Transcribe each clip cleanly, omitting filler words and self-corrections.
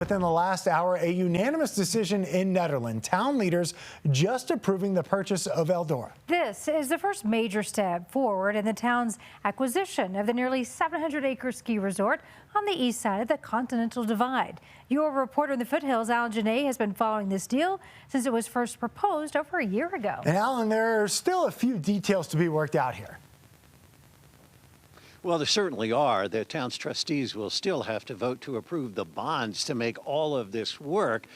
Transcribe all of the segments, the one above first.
Within the last hour, a unanimous decision in Nederland. Town leaders just approving the purchase of Eldora. This is the first major step forward in the town's acquisition of the nearly 700-acre ski resort on the east side of the Continental Divide. Your reporter in the foothills, Alan Janae, has been following this deal since it was first proposed over a year ago. And Alan, there are still a few details to be worked out here. Well, there certainly are. The town's trustees will still have to vote to approve the bonds to make all of this work.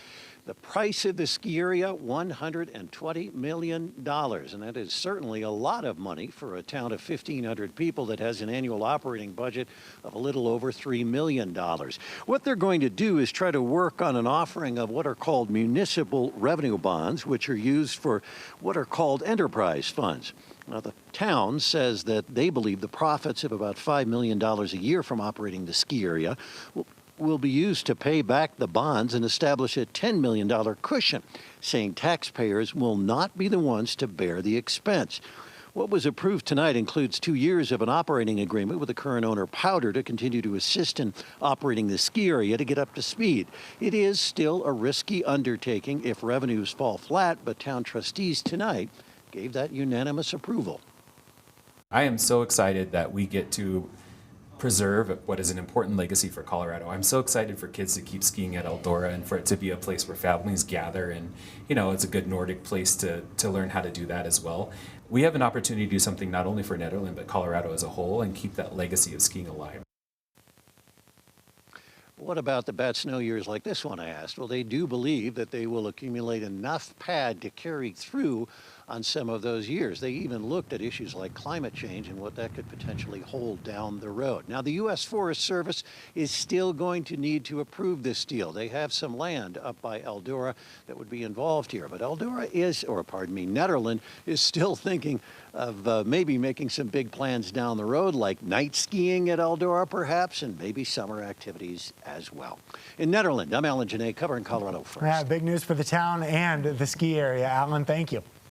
The price of the ski area, $120 million. And that is certainly a lot of money for a town of 1,500 people that has an annual operating budget of a little over $3 million. What they're going to do is try to work on an offering of what are called municipal revenue bonds, which are used for what are called enterprise funds. Now, the town says that they believe the profits of about $5 million a year from operating the ski area will be used to pay back the bonds and establish a $10 million cushion, saying taxpayers will not be the ones to bear the expense. What was approved tonight includes 2 years of an operating agreement with the current owner, Powder, to continue to assist in operating the ski area to get up to speed. It is still a risky undertaking if revenues fall flat, but town trustees tonight gave that unanimous approval. I am so excited that we get to preserve what is an important legacy for Colorado. I'm so excited for kids to keep skiing at Eldora and for it to be a place where families gather, and it's a good Nordic place to learn how to do that as well. We have an opportunity to do something not only for Nederland but Colorado as a whole and keep that legacy of skiing alive. What about the bad snow years like this one, I asked? Well, they do believe that they will accumulate enough pad to carry through on some of those years. They even looked at issues like climate change and what that could potentially hold down the road. Now, the U.S. Forest Service is still going to need to approve this deal. They have some land up by Eldora that would be involved here. But Nederland is still thinking of maybe making some big plans down the road, like night skiing at Eldora perhaps, and maybe summer activities as well. In Nederland, I'm Alan Janae, covering Colorado First. Yeah, big news for the town and the ski area. Alan, thank you.